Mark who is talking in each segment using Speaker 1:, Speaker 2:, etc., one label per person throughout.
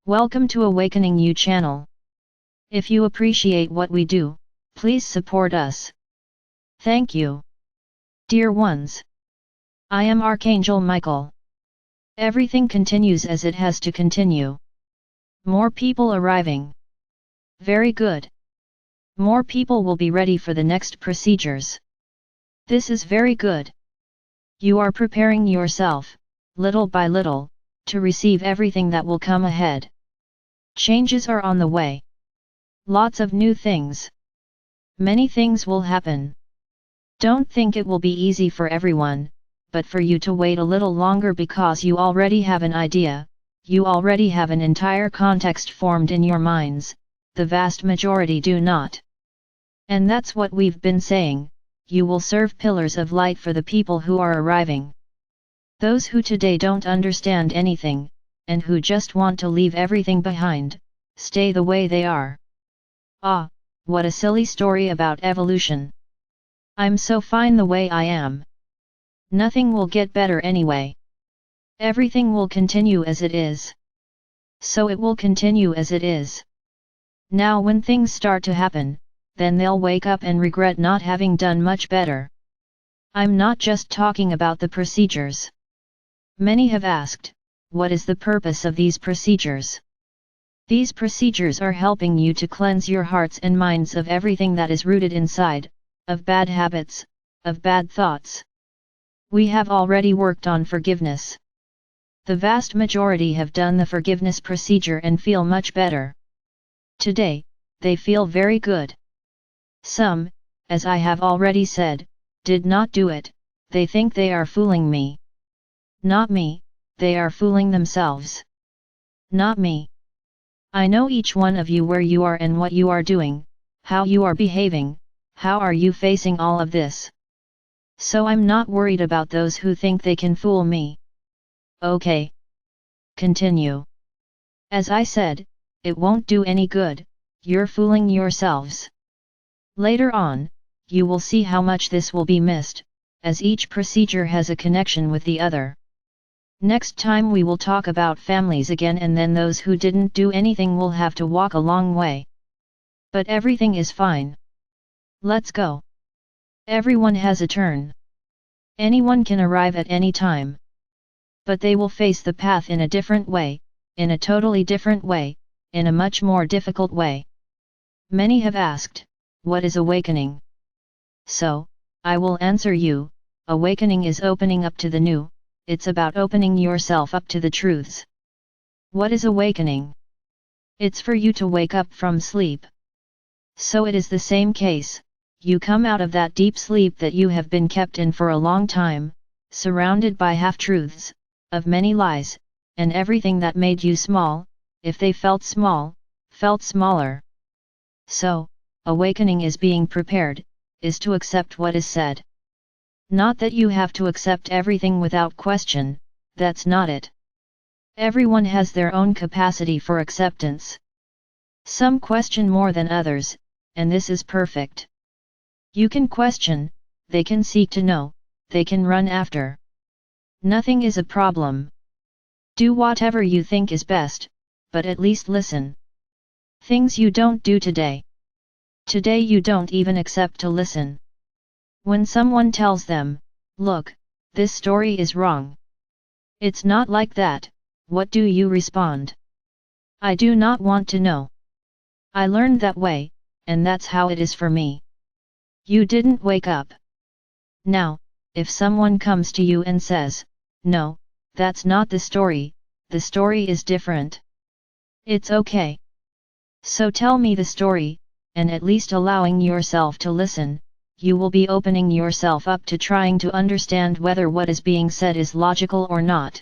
Speaker 1: Welcome to Awakening You channel. If you appreciate what we do, please support us. Thank you. Dear ones, I am Archangel Michael. Everything continues as it has to continue. More people arriving. Very good. More people will be ready for the next procedures. This is very good. You are preparing yourself, little by little, to receive everything that will come ahead. Changes are on the way. Lots of new things. Many things will happen. Don't think it will be easy for everyone, but for you to wait a little longer because you already have an idea, you already have an entire context formed in your minds, the vast majority do not. And that's what we've been saying, you will serve pillars of light for the people who are arriving. Those who today don't understand anything, and who just want to leave everything behind, stay the way they are. Ah, what a silly story about evolution. I'm so fine the way I am. Nothing will get better anyway. Everything will continue as it is. So it will continue as it is. Now when things start to happen, then they'll wake up and regret not having done much better. I'm not just talking about the procedures. Many have asked, what is the purpose of these procedures? These procedures are helping you to cleanse your hearts and minds of everything that is rooted inside, of bad habits, of bad thoughts. We have already worked on forgiveness. The vast majority have done the forgiveness procedure and feel much better. Today, they feel very good. Some, as I have already said, did not do it, they think they are fooling me. Not me, they are fooling themselves. Not me. I know each one of you where you are and what you are doing, how you are behaving, how are you facing all of this. So I'm not worried about those who think they can fool me. Okay. Continue. As I said, it won't do any good, you're fooling yourselves. Later on, you will see how much this will be missed, as each procedure has a connection with the other. Next time we will talk about families again, and then those who didn't do anything will have to walk a long way. But everything is fine. Let's go. Everyone has a turn. Anyone can arrive at any time. But they will face the path in a different way, in a totally different way, in a much more difficult way. Many have asked, what is awakening? So, I will answer you, awakening is opening up to the new, it's about opening yourself up to the truths. What is awakening? It's for you to wake up from sleep. So it is the same case, you come out of that deep sleep that you have been kept in for a long time, surrounded by half-truths, of many lies, and everything that made you small, if they felt small, felt smaller. So, awakening is being prepared, is to accept what is said. Not that you have to accept everything without question, that's not it. Everyone has their own capacity for acceptance. Some question more than others, and this is perfect. You can question, they can seek to know, they can run after. Nothing is a problem. Do whatever you think is best, but at least listen. Things you don't do today. Today you don't even accept to listen. When someone tells them, look, this story is wrong. It's not like that, what do you respond? I do not want to know. I learned that way, and that's how it is for me. You didn't wake up. Now, if someone comes to you and says, no, that's not the story is different. It's okay. So tell me the story, and at least allowing yourself to listen, you will be opening yourself up to trying to understand whether what is being said is logical or not.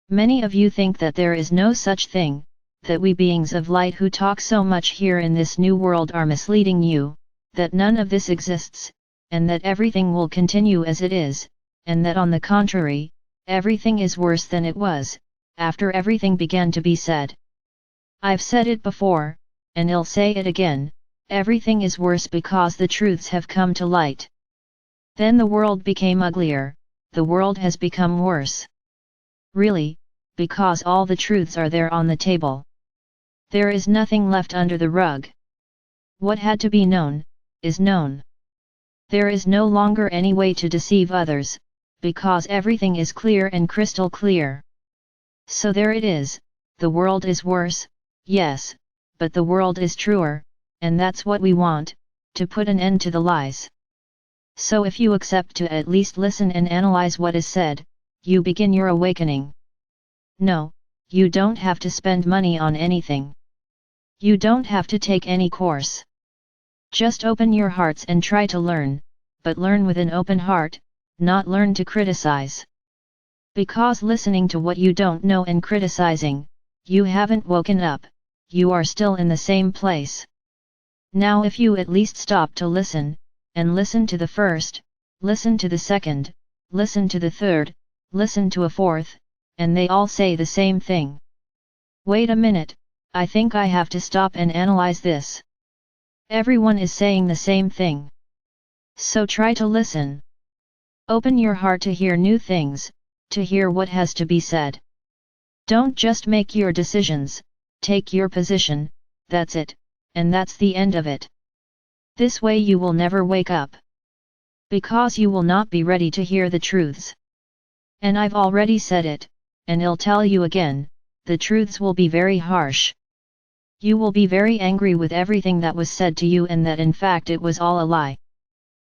Speaker 1: Many of you think that there is no such thing, that we beings of light who talk so much here in this new world are misleading you, that none of this exists, and that everything will continue as it is, and that on the contrary, everything is worse than it was, after everything began to be said. I've said it before, and I'll say it again, everything is worse because the truths have come to light. Then the world became uglier, the world has become worse. Really, because all the truths are there on the table. There is nothing left under the rug. What had to be known, is known. There is no longer any way to deceive others, because everything is clear and crystal clear. So there it is, the world is worse, yes, but the world is truer, and that's what we want, to put an end to the lies. So if you accept to at least listen and analyze what is said, you begin your awakening. No, you don't have to spend money on anything. You don't have to take any course. Just open your hearts and try to learn, but learn with an open heart, not learn to criticize. Because listening to what you don't know and criticizing, you haven't woken up, you are still in the same place. Now if you at least stop to listen, and listen to the first, listen to the second, listen to the third, listen to a fourth, and they all say the same thing. Wait a minute, I think I have to stop and analyze this. Everyone is saying the same thing. So try to listen. Open your heart to hear new things, to hear what has to be said. Don't just make your decisions, take your position, that's it, and that's the end of it. This way you will never wake up. Because you will not be ready to hear the truths. And I've already said it, and I'll tell you again, the truths will be very harsh. You will be very angry with everything that was said to you and that in fact it was all a lie.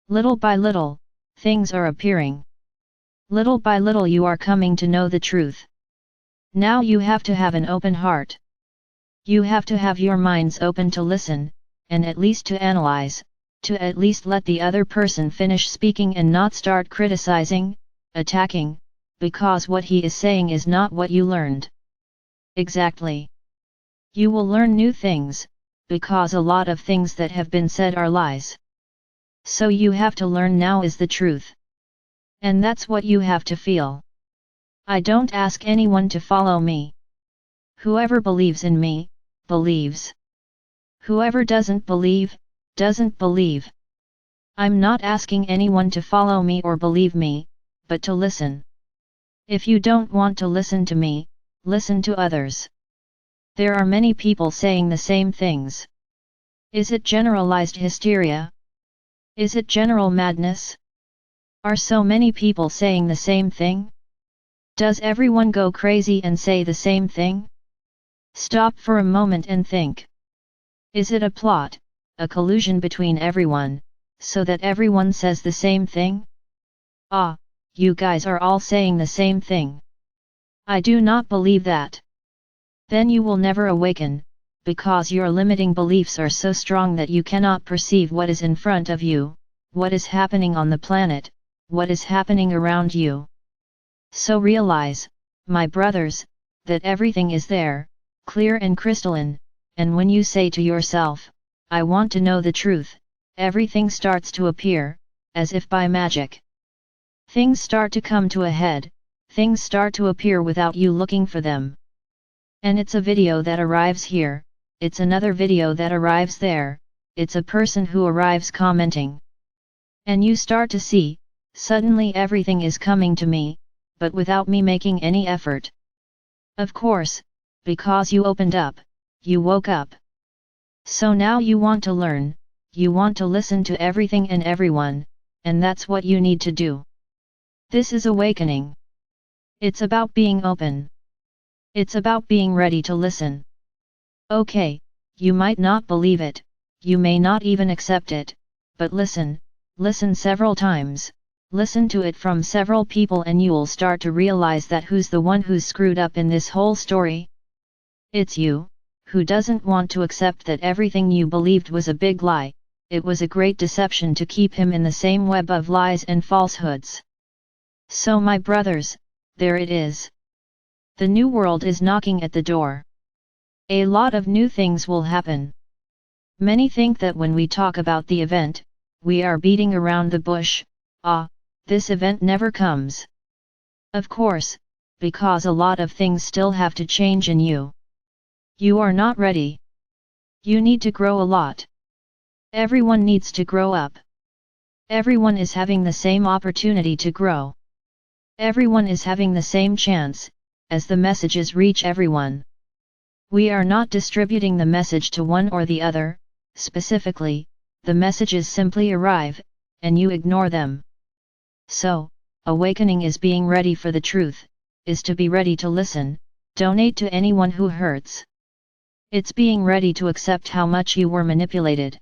Speaker 1: Little by little, things are appearing. Little by little you are coming to know the truth. Now you have to have an open heart. You have to have your minds open to listen, and at least to analyze, to at least let the other person finish speaking and not start criticizing, attacking, because what he is saying is not what you learned. Exactly. You will learn new things, because a lot of things that have been said are lies. So you have to learn now is the truth. And that's what you have to feel. I don't ask anyone to follow me. Whoever believes in me, believes. Whoever doesn't believe, doesn't believe. I'm not asking anyone to follow me or believe me, but to listen. If you don't want to listen to me, listen to others. There are many people saying the same things. Is it generalized hysteria? Is it general madness? Are so many people saying the same thing? Does everyone go crazy and say the same thing? Stop for a moment and think. Is it a plot, a collusion between everyone, so that everyone says the same thing? Ah, you guys are all saying the same thing. I do not believe that. Then you will never awaken, because your limiting beliefs are so strong that you cannot perceive what is in front of you, what is happening on the planet, what is happening around you. So realize, my brothers, that everything is there, clear and crystalline, and when you say to yourself, I want to know the truth, everything starts to appear, as if by magic. Things start to come to a head, things start to appear without you looking for them. And it's a video that arrives here, it's another video that arrives there, it's a person who arrives commenting. And you start to see, suddenly everything is coming to me, but without me making any effort. Of course, because you opened up, you woke up. So now you want to learn, you want to listen to everything and everyone, and that's what you need to do. This is awakening. It's about being open. It's about being ready to listen. Okay, you might not believe it, you may not even accept it, but listen, listen several times, listen to it from several people and you'll start to realize that who's the one who's screwed up in this whole story? It's you, who doesn't want to accept that everything you believed was a big lie, it was a great deception to keep him in the same web of lies and falsehoods. So my brothers, there it is. The new world is knocking at the door. A lot of new things will happen. Many think that when we talk about the event, we are beating around the bush, this event never comes. Of course, because a lot of things still have to change in you. You are not ready. You need to grow a lot. Everyone needs to grow up. Everyone is having the same opportunity to grow. Everyone is having the same chance, as the messages reach everyone. We are not distributing the message to one or the other, specifically, the messages simply arrive, and you ignore them. So, awakening is being ready for the truth, is to be ready to listen, donate to anyone who hurts. It's being ready to accept how much you were manipulated.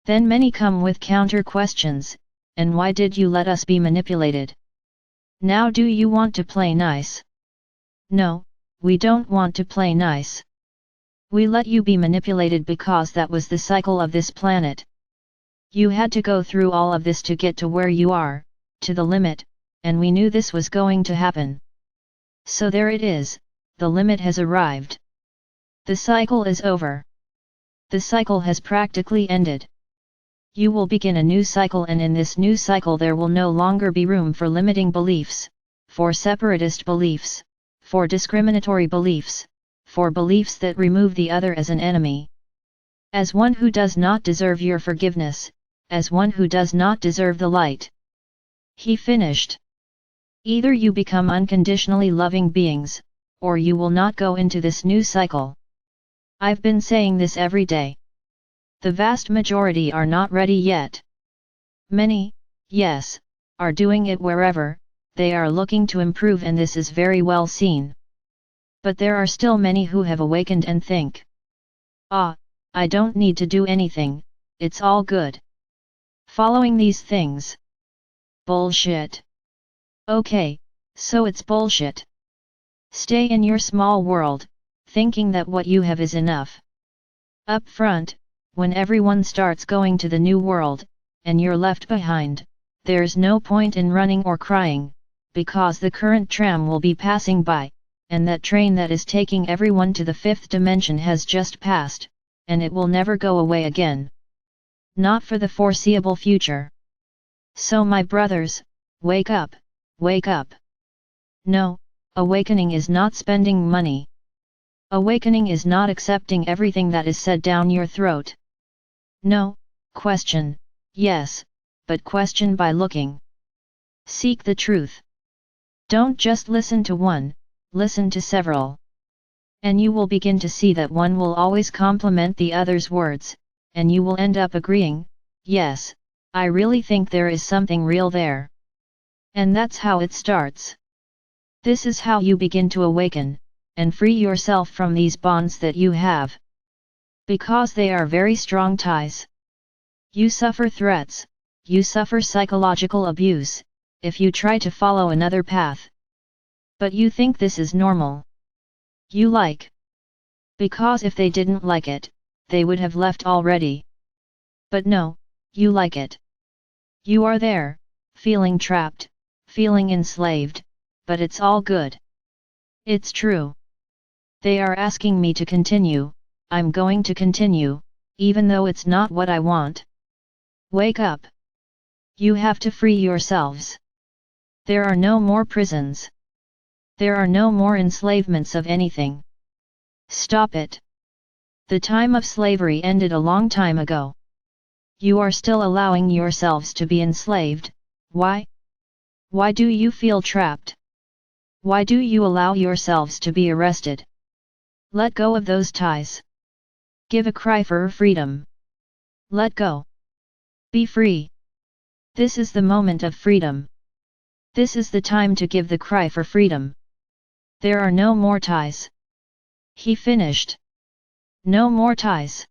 Speaker 1: Then many come with counter questions, and why did you let us be manipulated? Now do you want to play nice? No, we don't want to play nice. We let you be manipulated because that was the cycle of this planet. You had to go through all of this to get to where you are, to the limit, and we knew this was going to happen. So there it is, the limit has arrived. The cycle is over. The cycle has practically ended. You will begin a new cycle, and in this new cycle there will no longer be room for limiting beliefs, for separatist beliefs, for discriminatory beliefs, for beliefs that remove the other as an enemy. As one who does not deserve your forgiveness, as one who does not deserve the light. He finished. Either you become unconditionally loving beings, or you will not go into this new cycle. I've been saying this every day. The vast majority are not ready yet. Many, yes, are doing it wherever they are looking to improve, and this is very well seen. But there are still many who have awakened and think, I don't need to do anything, it's all good. Following these things. Bullshit. Okay, so it's bullshit. Stay in your small world, thinking that what you have is enough. Up front, when everyone starts going to the new world, and you're left behind, there's no point in running or crying, because the current tram will be passing by, and that train that is taking everyone to the fifth dimension has just passed, and it will never go away again. Not for the foreseeable future. So my brothers, wake up, wake up. No, awakening is not spending money. Awakening is not accepting everything that is said down your throat. No, question, yes, but question by looking. Seek the truth. Don't just listen to one, listen to several. And you will begin to see that one will always complement the other's words, and you will end up agreeing, yes, I really think there is something real there. And that's how it starts. This is how you begin to awaken, and free yourself from these bonds that you have. Because they are very strong ties. You suffer threats, you suffer psychological abuse, if you try to follow another path. But you think this is normal. You like. Because if they didn't like it, they would have left already. But no, you like it. You are there, feeling trapped, feeling enslaved, but it's all good. It's true. They are asking me to continue, I'm going to continue, even though it's not what I want. Wake up. You have to free yourselves. There are no more prisons. There are no more enslavements of anything. Stop it. The time of slavery ended a long time ago. You are still allowing yourselves to be enslaved, why? Why do you feel trapped? Why do you allow yourselves to be arrested? Let go of those ties. Give a cry for freedom. Let go. Be free. This is the moment of freedom. This is the time to give the cry for freedom. There are no more ties. He finished. No more ties.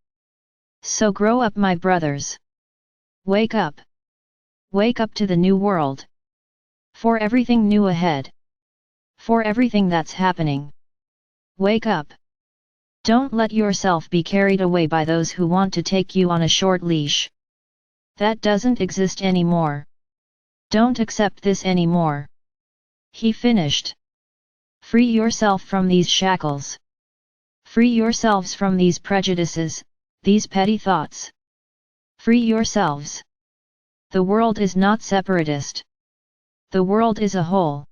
Speaker 1: So grow up, my brothers. Wake up. Wake up to the new world. For everything new ahead. For everything that's happening. Wake up. Don't let yourself be carried away by those who want to take you on a short leash. That doesn't exist anymore. Don't accept this anymore. He finished. Free yourself from these shackles. Free yourselves from these prejudices, these petty thoughts. Free yourselves. The world is not separatist. The world is a whole.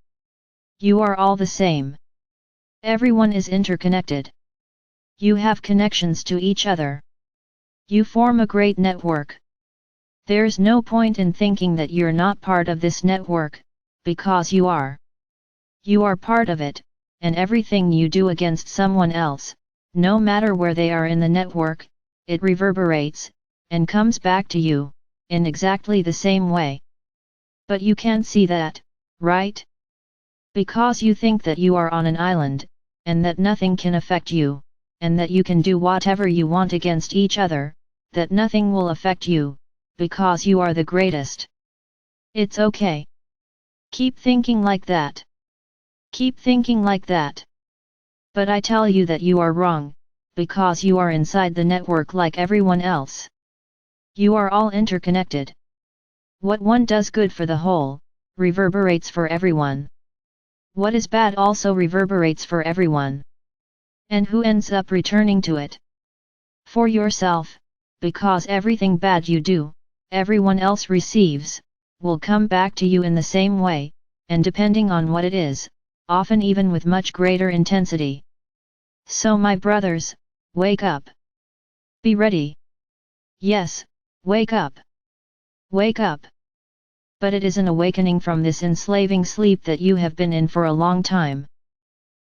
Speaker 1: You are all the same. Everyone is interconnected. You have connections to each other. You form a great network. There's no point in thinking that you're not part of this network, because you are. You are part of it, and everything you do against someone else, no matter where they are in the network, it reverberates, and comes back to you, in exactly the same way. But you can't see that, right? Because you think that you are on an island, and that nothing can affect you, and that you can do whatever you want against each other, that nothing will affect you, because you are the greatest. It's okay. Keep thinking like that. Keep thinking like that. But I tell you that you are wrong, because you are inside the network like everyone else. You are all interconnected. What one does good for the whole, reverberates for everyone. What is bad also reverberates for everyone. And who ends up returning to it? For yourself, because everything bad you do, everyone else receives, will come back to you in the same way, and depending on what it is, often even with much greater intensity. So my brothers, wake up. Be ready. Yes, wake up. Wake up. But it is an awakening from this enslaving sleep that you have been in for a long time.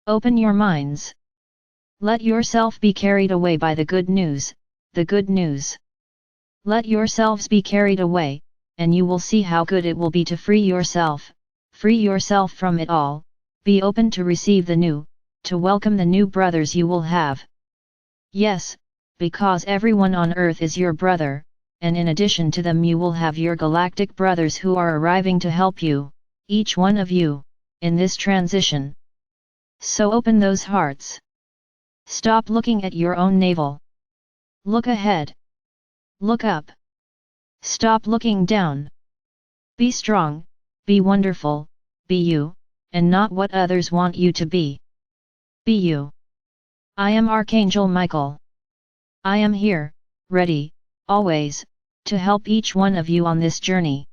Speaker 1: Open your minds. Let yourself be carried away by the good news, the good news. Let yourselves be carried away, and you will see how good it will be to free yourself from it all, be open to receive the new, to welcome the new brothers you will have. Yes, because everyone on earth is your brother, and in addition to them you will have your galactic brothers who are arriving to help you, each one of you, in this transition. So open those hearts. Stop looking at your own navel. Look ahead. Look up. Stop looking down. Be strong, be wonderful, be you, and not what others want you to be. Be you. I am Archangel Michael. I am here, ready, always, to help each one of you on this journey.